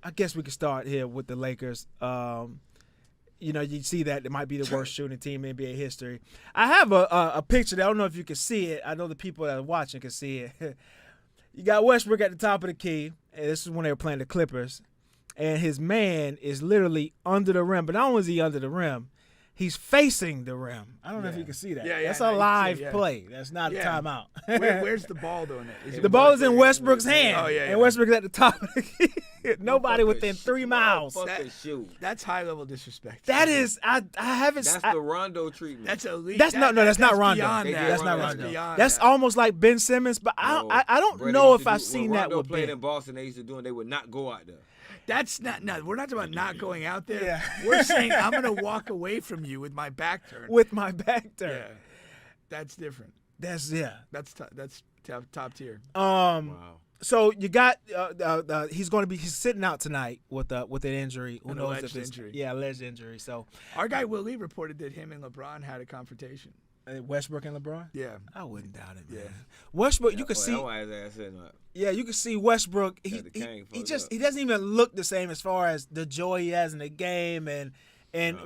I guess we could start here with the Lakers. You see that it might be the worst shooting team in NBA history. I have a picture that I don't know if you can see it. I know the people that are watching can see it. You got Westbrook at the top of the key, and this is when they were playing the Clippers, and his man is literally under the rim. But not only is he under the rim, he's facing the rim. I don't know if you can see that. That's a live play. That's not a timeout. Where's the ball doing it? The ball is in Westbrook's hand. Oh, yeah. And Westbrook's at the top of the key. Nobody within 3 miles. That's high-level disrespect. That is, I haven't. That's the Rondo treatment. That's elite. That's not Rondo. That's not Rondo. Rondo. That's almost like Ben Simmons, but I don't know if I've seen that with Ben. When Rondo played in Boston, they used to do it. They would not go out there. That's not. No, we're not talking about not going out there. Yeah. We're saying I'm going to walk away from you with my back turned. With my back turned. Yeah, that's different. That's top tier. Wow. So you got he's sitting out tonight with an injury. Who knows if it's injury? Yeah, alleged injury. So our guy Will Lee reported that him and LeBron had a confrontation. Westbrook and LeBron? Yeah. I wouldn't doubt it, man. Westbrook, you can see. Yeah, you can see Westbrook. He doesn't even look the same as far as the joy he has in the game and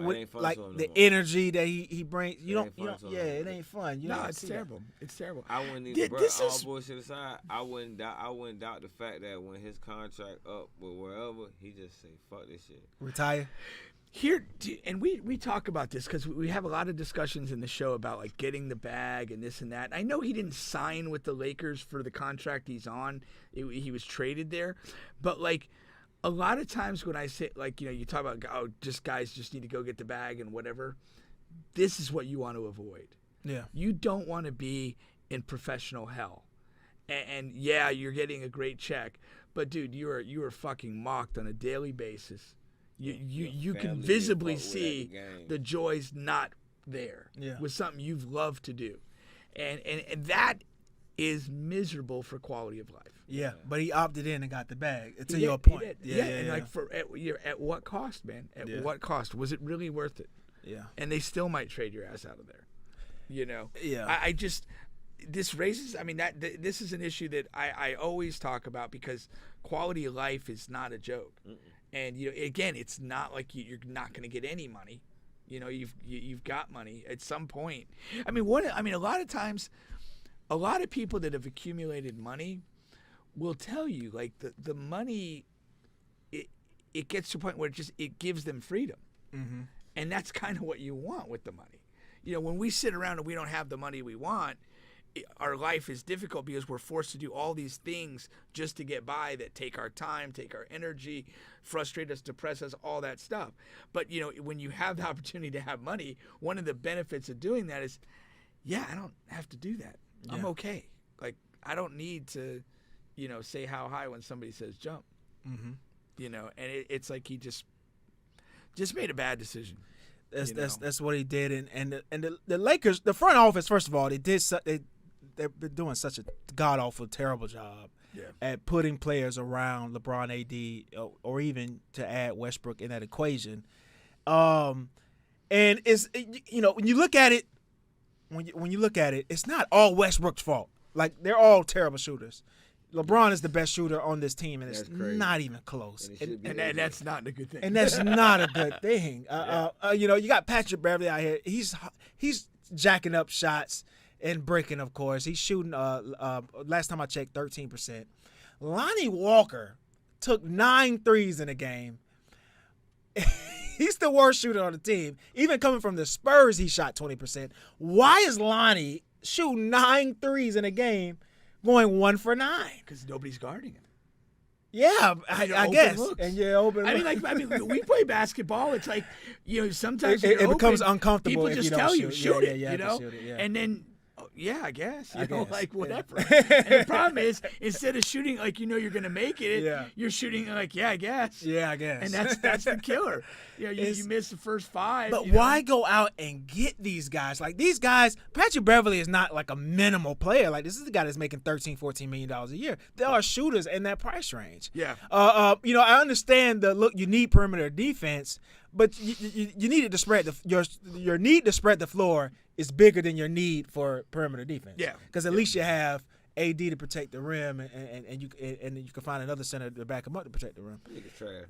with, like the energy that he brings. It ain't fun. It's terrible. It's terrible. I wouldn't even all bullshit aside. I wouldn't doubt the fact that when his contract up with wherever, he just say fuck this shit. Retire. Here, and we talk about this because we have a lot of discussions in the show about like getting the bag and this and that. I know he didn't sign with the Lakers for the contract he's on. He was traded there. But like a lot of times when I say like, you talk about, guys just need to go get the bag and whatever. This is what you want to avoid. Yeah. You don't want to be in professional hell. And yeah, you're getting a great check. But dude, you are fucking mocked on a daily basis. You can visibly see the joy's not there with something you've loved to do. And that is miserable for quality of life. Yeah, but he opted in and got the bag. To your point. Yeah, and like at what cost, man? At what cost? Was it really worth it? Yeah. And they still might trade your ass out of there. Yeah. I just this raises. I mean this is an issue that I always talk about because quality of life is not a joke. Mm-mm. And again, it's not like you're not going to get any money. You've got money at some point. I mean, a lot of times, a lot of people that have accumulated money will tell you like the money, it gets to a point where it gives them freedom, and that's kind of what you want with the money. When we sit around and we don't have the money we want, our life is difficult because we're forced to do all these things just to get by that take our time, take our energy, frustrate us, depress us, all that stuff. But, when you have the opportunity to have money, one of the benefits of doing that is, I don't have to do that. Yeah. I'm okay. Like, I don't need to, say how high when somebody says jump. Mm-hmm. And it's like he just made a bad decision. That's what he did. And the Lakers, the front office, first of all, they've been doing such a god-awful, terrible job at putting players around LeBron, AD, or even to add Westbrook in that equation. And it's when you look at it, when you look at it, it's not all Westbrook's fault. Like they're all terrible shooters. LeBron is the best shooter on this team, and it's not even close. And that's not a good thing. And that's not a good thing. You got Patrick Beverley out here. He's jacking up shots. And breaking, of course. He's shooting, last time I checked, 13%. Lonnie Walker took 9 threes in a game. He's the worst shooter on the team. Even coming from the Spurs, he shot 20%. Why is Lonnie shooting 9 threes in a game going 1 for 9? Because nobody's guarding him. Yeah, I guess. Looks. And open. I mean, we play basketball. It's like sometimes it becomes uncomfortable. People if just you don't tell shoot. you shoot it, shoot it, and then. I guess. Like whatever. Yeah. And the problem is, instead of shooting like you're going to make it, you're shooting like, I guess. Yeah, I guess. And that's the killer. You miss the first 5. But why go out and get these guys? Like these guys, Patrick Beverley is not like a minimal player. Like this is the guy that's making $13, $14 million a year. There are shooters in that price range. Yeah. I understand you need perimeter defense, but you needed to spread your need to spread the floor is bigger than your need for perimeter defense. Yeah. Because at least you have AD to protect the rim, and you can find another center to back him up to protect the rim. Nigga trash,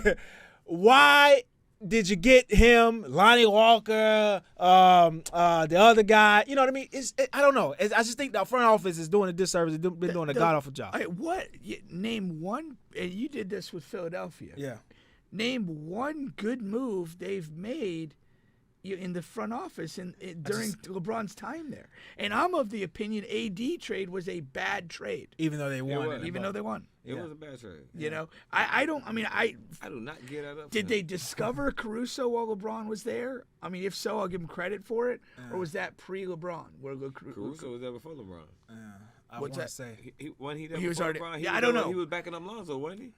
man. Why did you get him, Lonnie Walker, the other guy? You know what I mean? I don't know. I just think the front office is doing a disservice. They've been doing a god-awful job. Name one, and you did this with Philadelphia. Yeah. Name one good move they've made in the front office during LeBron's time there. And I'm of the opinion AD trade was a bad trade. Even though they won. Though they won. It was a bad trade. You know, I do not get that up. Did they discover Caruso while LeBron was there? I mean, if so, I'll give him credit for it. Or was that pre-LeBron? Caruso was there before LeBron. I want to say. He there he was before already, LeBron? Yeah, I don't know. He was backing up Lonzo, wasn't he?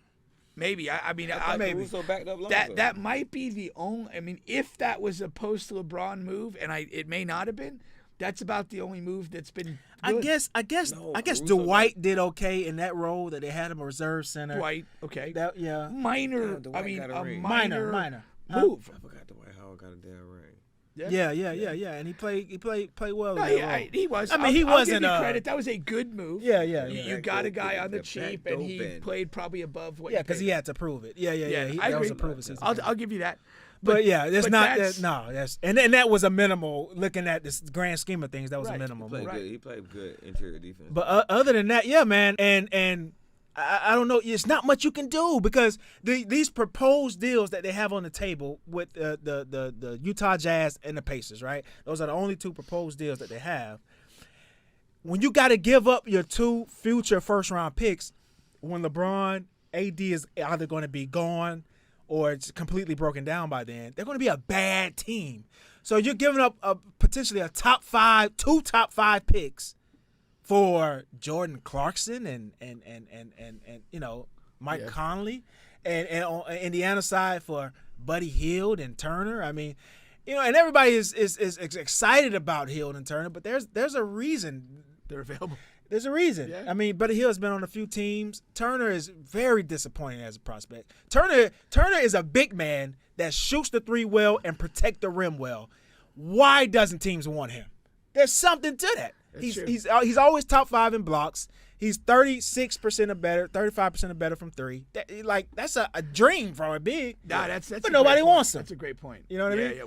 Maybe. Maybe. Caruso backed up Lonzo. That might be the only. I mean, if that was a post LeBron move, and it may not have been, that's about the only move that's been good. I guess Dwight did okay in that role that they had him a reserve center. Dwight, okay. Minor. I mean, a minor move. I forgot Dwight Howard got a damn ring. Yeah. And he played well. No, he was. I mean, he wasn't. I'll give you credit. That was a good move. Yeah. You got a guy on the cheap, and he played probably above what. Yeah, because he had to prove it. Yeah. That was a prove it. I'll give you that. But it's not. And that was a minimal. Looking at this grand scheme of things, that was a minimal. He played good interior defense. But other than that, yeah, man, and. I don't know. It's not much you can do because these proposed deals that they have on the table with the Utah Jazz and the Pacers, right? Those are the only two proposed deals that they have. When you got to give up your 2 future first-round picks, when LeBron, AD is either going to be gone or it's completely broken down by then, they're going to be a bad team. So you're giving up potentially two top 5 picks for Jordan Clarkson and Mike Conley, and on Indiana side for Buddy Hield and Turner. I mean, and everybody is excited about Hield and Turner, but there's a reason they're available. There's a reason. Yeah. I mean, Buddy Hield has been on a few teams. Turner is very disappointing as a prospect. Turner is a big man that shoots the 3 well and protect the rim well. Why doesn't teams want him? There's something to that. He's always top 5 in blocks. He's 36% or better, 35% or better from 3. That's a dream from a big. Nah, that's but nobody wants him. That's a great point. You know what I mean? Yeah.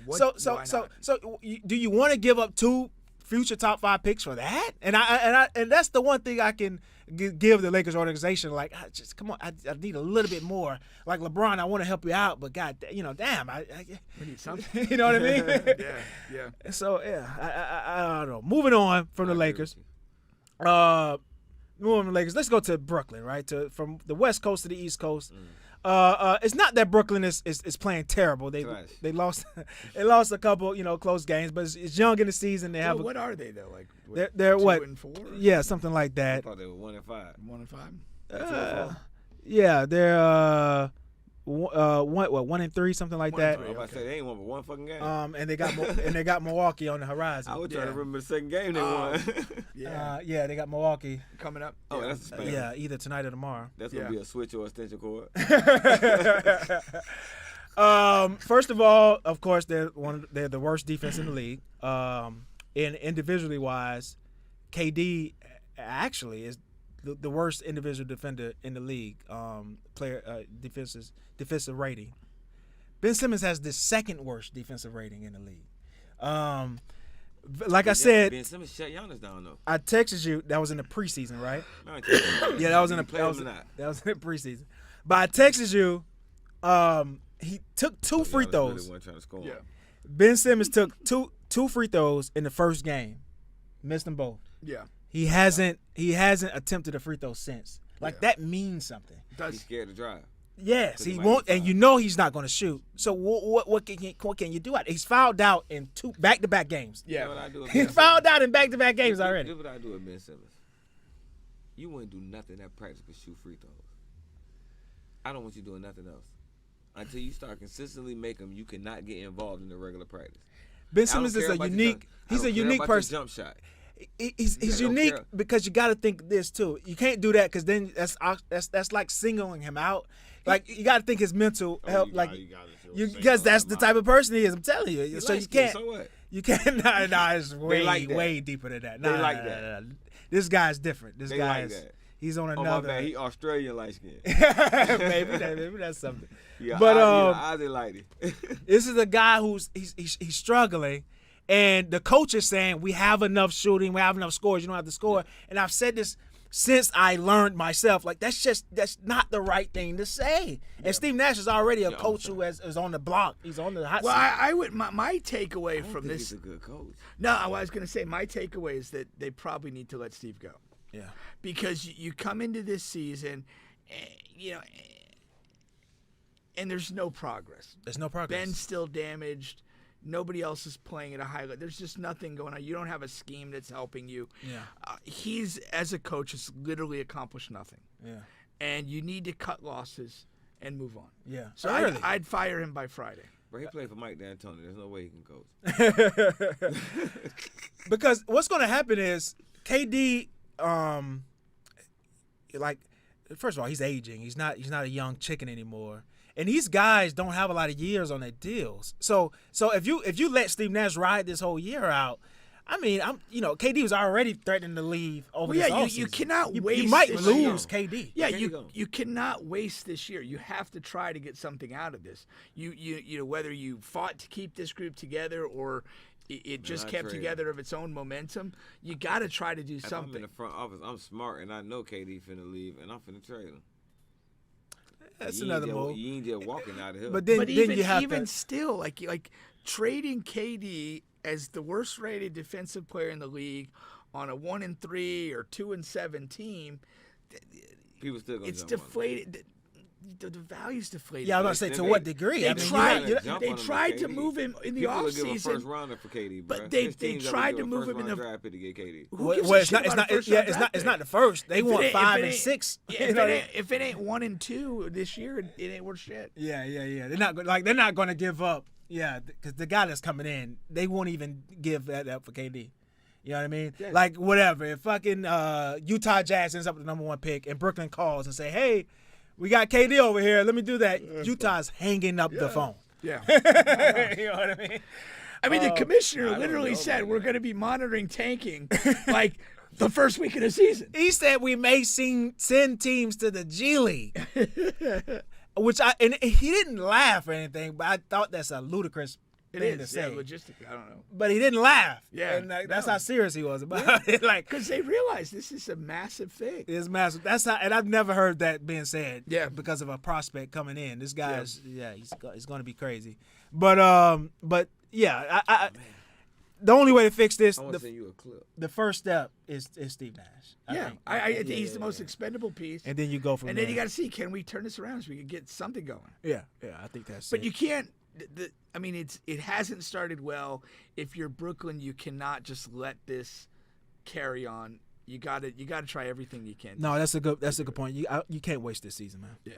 So do you want to give up 2 future top 5 picks for that? And that's the one thing I can give the Lakers organization. Like, just come on, I need a little bit more. Like LeBron, I want to help you out, but God, damn, we need something. You know what I mean? Yeah. So I don't know. Moving on from the Lakers. Let's go to Brooklyn, right? From the West Coast to the East Coast. It's not that Brooklyn is playing terrible. They lost a couple close games, but it's young in the season. They have what are they though? Like they're 2-4? Yeah, something like that. I thought they were 1-5. 1-5. Yeah, they're 1-3, something like that. I was about to say they ain't won but one fucking game. And they got Milwaukee on the horizon. I was trying to remember the second game they won. Yeah, they got Milwaukee coming up. Oh, that's the span. Yeah, either tonight or tomorrow. That's gonna be a switch or extension cord. First of all, of course, they're the worst defense in the league. And individually wise, KD actually is the worst individual defender in the league. Defensive rating. Ben Simmons has the second worst defensive rating in the league. Like I said, Ben Simmons shut Giannis down though. I texted you. That was in the preseason, right? Yeah, that was in the preseason. But I texted you. He took 2 free throws. Really trying to score. Yeah. Ben Simmons took two free throws in the first game, missed them both. Yeah. He hasn't attempted a free throw since. That means something. He's scared to drive. Yes, he won't, and he's not going to shoot. So what can you do? He's fouled out in 2 back-to-back games. Yeah, he's fouled out in back-to-back games already. This is what I do with Ben Simmons. You wouldn't do nothing at practice but shoot free throws. I don't want you doing nothing else. Until you start consistently making them, you cannot get involved in the regular practice. Ben Simmons is a unique. He's a unique person. Jump shot. He's unique because you got to think this too. You can't do that because then that's like singling him out. Like you got to think his mental health. Because that's the type of person he is. I'm telling you. So you can't. So what? You can't. Nah, it's way deeper than that. They like that. This guy's different. This They guy's like that. he's on Oh my another. bad, he Australian light skin. maybe that's something. Yeah, But Ozzy liked it. this is a guy who's he's struggling, and the coach is saying we have enough shooting, we have enough scores. You don't have to score. And I've said this since I learned myself. Like that's not the right thing to say. And Steve Nash is already a coach who is on the block. He's on the hot Well, seat. I would my takeaway from He's this. a good coach. No, I was going to say my takeaway is that they probably need to let Steve go. Yeah. Because you come into this season, and there's no progress. There's no progress. Ben's still damaged. Nobody else is playing at a high level. There's just nothing going on. You don't have a scheme that's helping you. Yeah. He's, as a coach, has literally accomplished nothing. Yeah. And you need to cut losses and move on. Yeah. So Early. I'd fire him by Friday. But he played for Mike D'Antoni. There's no way he can coach. Because what's going to happen is KD, like, first of all, he's aging. He's not a young chicken anymore. And these guys don't have a lot of years on their deals. So if you let Steve Nash ride this whole year out, I mean, KD was already threatening to leave over this offseason. You cannot waste. You might this lose year. KD. Yeah, There you go. you cannot waste this year. You have to try to get something out of this. You whether you fought to keep this group together or it just I kept trade together of its own momentum, you got to try to do If I'm in something. the front office, I'm smart and I know KD finna leave and I'm finna trade him. That's You ain't another just- move. You ain't just walking out of here. But then you have even to. still, like trading KD as the worst rated defensive player in the league on a 1-3 or 2-7 team, people still gonna it's jump on him. deflated. The value's deflated. Yeah, I was going to say, to what degree? They I mean, tried. you jump They on him tried for to KD. move him in the People will give a first offseason. rounder for KD, but bruh. they There's teams that tried would to give a move first him in round the- draft pick to get KD. Who gives a Well, it's shit not. It's about not. a first Yeah, round it's draft not pick? the first. They If want it ain't- 5 if it and ain't- 6. Yeah, if it ain't 1 and 2 this year, it ain't worth shit. Yeah. They're not going to give up. Yeah, because the guy that's coming in, they won't even give that up for KD. You know what I mean? Yeah. Like whatever. If fucking Utah Jazz ends up with the number 1 pick, and Brooklyn calls and say, "Hey, we got KD over here. Let me do that." Utah's hanging up the phone. Yeah. You know what I mean? I mean, the commissioner I don't literally know said about we're that. going to be monitoring tanking like the first week of the season. He said we may send teams to the G League, which and he didn't laugh or anything, but I thought that's a ludicrous It thing to is. Yeah, say. logistically, I don't know. But he didn't laugh. Yeah, and that's no. how serious he was about it. Like Because they realize this is a massive thing. it's massive. That's how, and I've never heard that being said. Yeah. because of a prospect coming in. This guy's he's going to be crazy. But yeah, I the only way to fix this, I want to send you a clip. the first step is Steve Nash. Yeah, think. I think he's the most expendable piece. And then you go from And there. then you got to see, can we turn this around so we can get something going? yeah, I think that's. But it. you can't. I mean, it hasn't started well. If you're Brooklyn, you cannot just let this carry on. You got to try everything you can. No, that's a good point. You can't waste this season, man. Yeah.